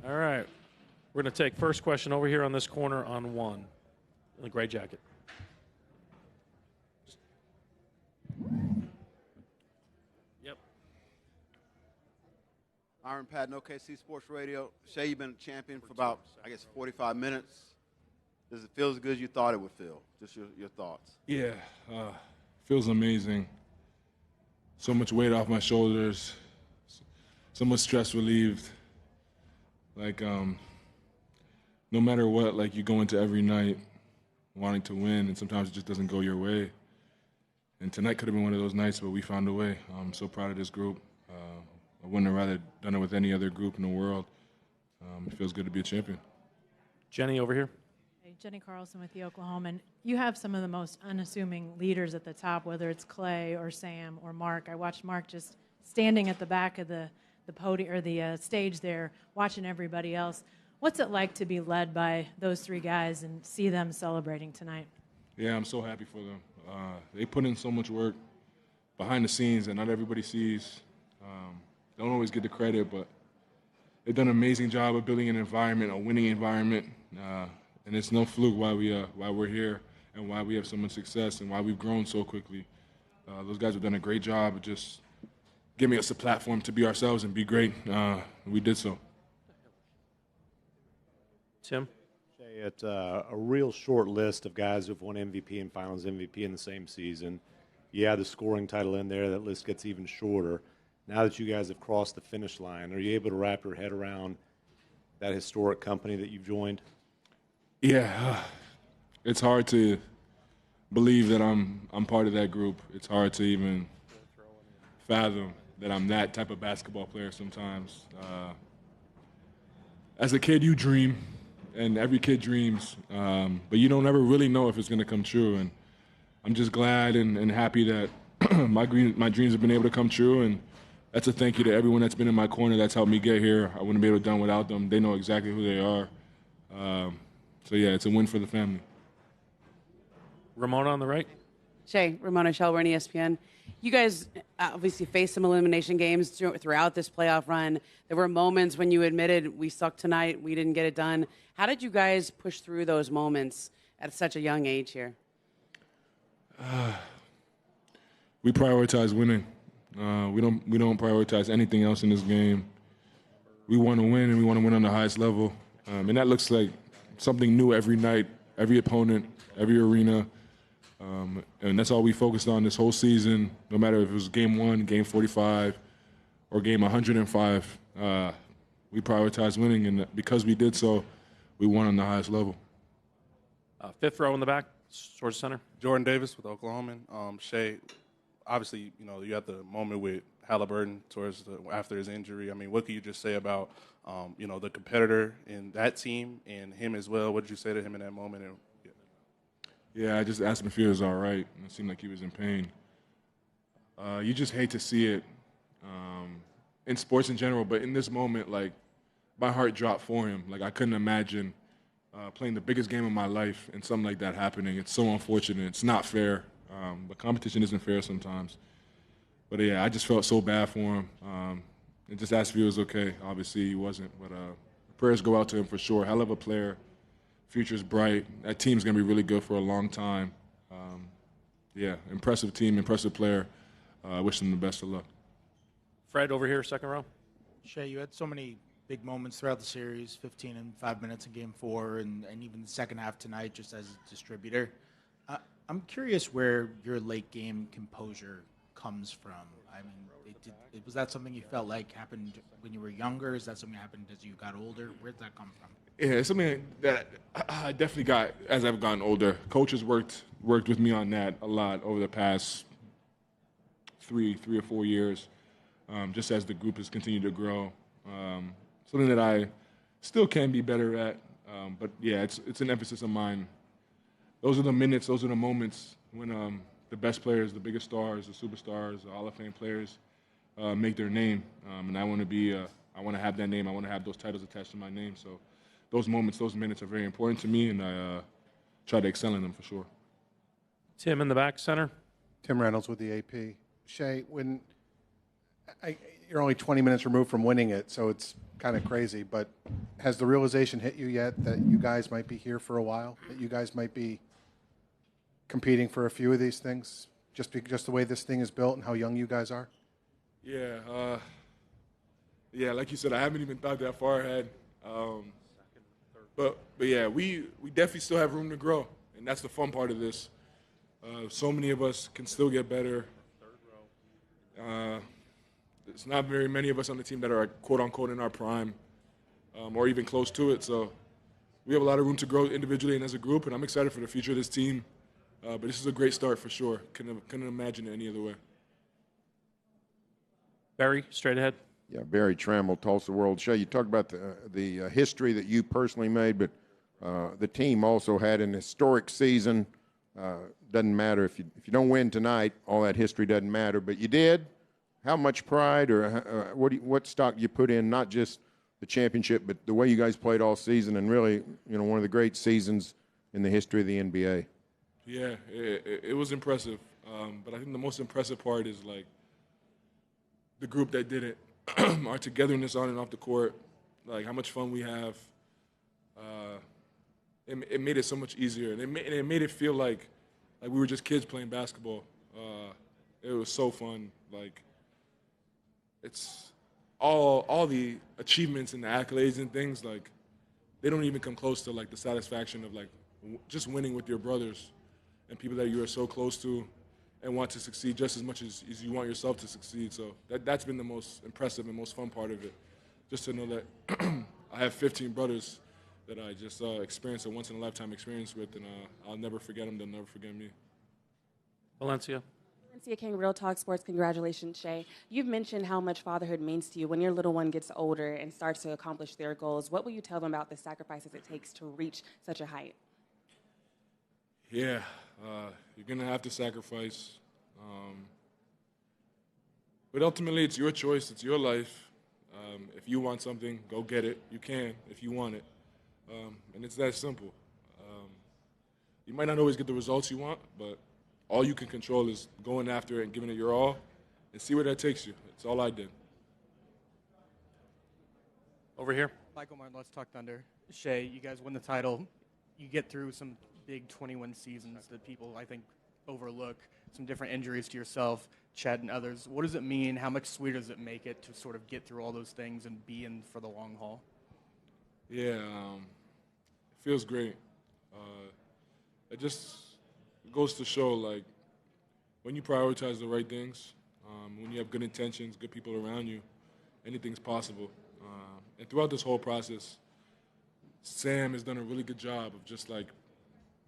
All right. We're going to take first question over here on this corner on one. In the gray jacket. Yep. Iron Patton, OKC Sports Radio. Shai, you've been a champion for about, 45 minutes. Does it feel as good as you thought it would feel? Just your thoughts. Yeah, feels amazing. So much weight off my shoulders. So much stress relieved. Like, no matter what, like, you go into every night wanting to win, and sometimes it just doesn't go your way. And tonight could have been one of those nights, but we found a way. I'm so proud of this group. I wouldn't have rather done it with any other group in the world. It feels good to be a champion. Jenny over here. Hey, Jenny Carlson with the Oklahoman. You have some of the most unassuming leaders at the top, whether it's Clay or Sam or Mark. I watched Mark just standing at the back of the podium or the stage there, watching everybody else. What's it like to be led by those three guys and see them celebrating tonight? Yeah, I'm so happy for them. They put in so much work behind the scenes that not everybody sees. Don't always get the credit, but they've done an amazing job of building an environment, a winning environment. And it's no fluke why we're here and why we have so much success and why we've grown so quickly. Those guys have done a great job of just giving us a platform to be ourselves and be great. We did so. Tim? It's a real short list of guys who've won MVP and Finals MVP in the same season. Yeah, the scoring title in there, that list gets even shorter. Now that you guys have crossed the finish line, are you able to wrap your head around that historic company that you've joined? Yeah, it's hard to believe that I'm part of that group. It's hard to even fathom that I'm that type of basketball player sometimes. As a kid, you dream, and every kid dreams, but you don't ever really know if it's going to come true. And I'm just glad and happy that my dreams have been able to come true, and that's a thank you to everyone that's been in my corner that's helped me get here. I wouldn't be able to done without them. They know exactly who they are. So, yeah, it's a win for the family. Ramona on the right. Shai, Ramona Shelburne, ESPN. You guys obviously faced some elimination games throughout this playoff run. There were moments when you admitted we sucked tonight, we didn't get it done. How did you guys push through those moments at such a young age here? We prioritize winning. We don't prioritize anything else in this game. We want to win, and we want to win on the highest level. And that looks like something new every night, every opponent, every arena. And that's all we focused on this whole season, no matter if it was game 1, game 45, or game 105. We prioritized winning, and because we did so, we won on the highest level. Fifth row in the back, towards center. Jordan Davis with Oklahoma. Shai, obviously, you had the moment with Halliburton after his injury. I mean, what can you just say about, the competitor in that team and him as well? What did you say to him in that moment? Yeah, I just asked him if he was all right, and it seemed like he was in pain. You just hate to see it in sports in general, but in this moment, like, my heart dropped for him. Like, I couldn't imagine playing the biggest game of my life and something like that happening. It's so unfortunate. It's not fair, but competition isn't fair sometimes. But, yeah, I just felt so bad for him and just asked if he was okay. Obviously, he wasn't, but prayers go out to him for sure. Hell of a player. Future's bright. That team's going to be really good for a long time. Yeah, impressive team, impressive player. I wish them the best of luck. Fred over here, second row. Shai, you had so many big moments throughout the series, 15 and 5 minutes in Game 4, and even the second half tonight just as a distributor. I'm curious where your late game composure comes from. I mean, was that something you felt like happened when you were younger? Is that something that happened as you got older? Where did that come from? Yeah, it's something that I definitely got as I've gotten older. Coaches worked with me on that a lot over the past three or 4 years, just as the group has continued to grow. Something that I still can be better at, but yeah, it's an emphasis of mine. Those are the minutes, those are the moments when the best players, the biggest stars, the superstars, the Hall of Fame players make their name, and I want to have that name. I want to have those titles attached to my name. So those moments, those minutes are very important to me, and I try to excel in them for sure. Tim in the back center. Tim Reynolds with the AP. Shai, you're only 20 minutes removed from winning it, so it's kind of crazy, but has the realization hit you yet that you guys might be here for a while, that you guys might be competing for a few of these things, just the way this thing is built and how young you guys are? Yeah, yeah. Like you said, I haven't even thought that far ahead. But yeah, we definitely still have room to grow, and that's the fun part of this. So many of us can still get better. There's not very many of us on the team that are quote unquote in our prime, or even close to it. So we have a lot of room to grow individually and as a group, and I'm excited for the future of this team. But this is a great start for sure. Couldn't imagine it any other way. Barry, straight ahead. Yeah, Barry Trammell, Tulsa World. Shai, you talked about the history that you personally made, but the team also had an historic season. Doesn't matter if you don't win tonight, all that history doesn't matter. But you did. How much pride or what stock you put in, not just the championship, but the way you guys played all season, and really, one of the great seasons in the history of the NBA. Yeah, it was impressive. But I think the most impressive part is like the group that did it, our togetherness on and off the court, like how much fun we have. It made it so much easier, and it made it feel like we were just kids playing basketball. It was so fun. Like it's all the achievements and the accolades and things, like they don't even come close to like the satisfaction of like just winning with your brothers and people that you are so close to and want to succeed just as much as you want yourself to succeed. So that's been the most impressive and most fun part of it. Just to know that I have 15 brothers that I just experienced a once-in-a-lifetime experience with, and I'll never forget them. They'll never forget me. Valencia. Valencia King, Real Talk Sports. Congratulations, Shai. You've mentioned how much fatherhood means to you. When your little one gets older and starts to accomplish their goals, what will you tell them about the sacrifices it takes to reach such a height? Yeah, you're going to have to sacrifice. But ultimately, it's your choice. It's your life. If you want something, go get it. You can if you want it. And it's that simple. You might not always get the results you want, but all you can control is going after it and giving it your all and see where that takes you. That's all I did. Over here. Michael Martin, Let's Talk Thunder. Shai, you guys win the title. You get through some big 21 seasons that people, I think, overlook, some different injuries to yourself, Chet and others. What does it mean? How much sweeter does it make it to sort of get through all those things and be in for the long haul? Yeah, it feels great. It just goes to show, like, when you prioritize the right things, when you have good intentions, good people around you, anything's possible. And throughout this whole process, Sam has done a really good job of just, like,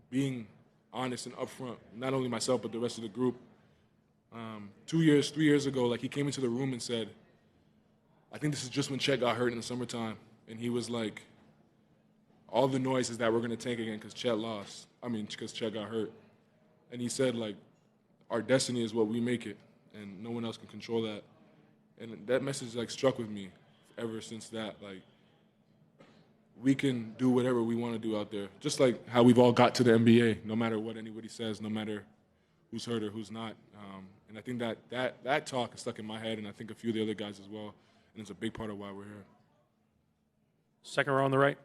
being honest and upfront, not only myself, but the rest of the group. 3 years ago, like, he came into the room and said, I think this is just when Chet got hurt in the summertime. And he was like, all the noise is that we're going to tank again because Chet lost. Because Chet got hurt. And he said, like, our destiny is what we make it, and no one else can control that. And that message, like, struck with me ever since that. Like, we can do whatever we want to do out there, just like how we've all got to the NBA, no matter what anybody says, no matter who's hurt or who's not. And I think that talk is stuck in my head, and I think a few of the other guys as well, and it's a big part of why we're here. Second row on the right.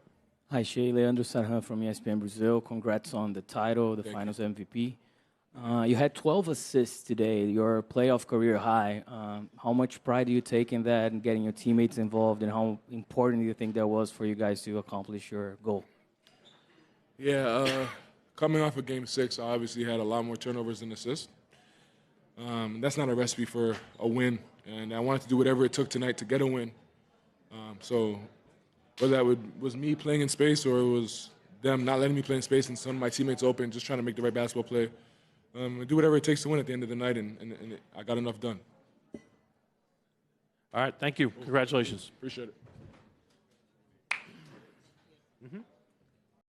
Hi, Shai. Leandro Sarhan from ESPN Brazil. Congrats on the title, the Finals MVP. You had 12 assists today, your playoff career high. How much pride do you take in that and getting your teammates involved, and how important do you think that was for you guys to accomplish your goal? Yeah, coming off of Game 6, I obviously had a lot more turnovers than assists. That's not a recipe for a win, and I wanted to do whatever it took tonight to get a win. So whether that was me playing in space or it was them not letting me play in space and some of my teammates open, just trying to make the right basketball play, do whatever it takes to win at the end of the night, and I got enough done. All right, thank you. Congratulations. Appreciate it. Mm-hmm.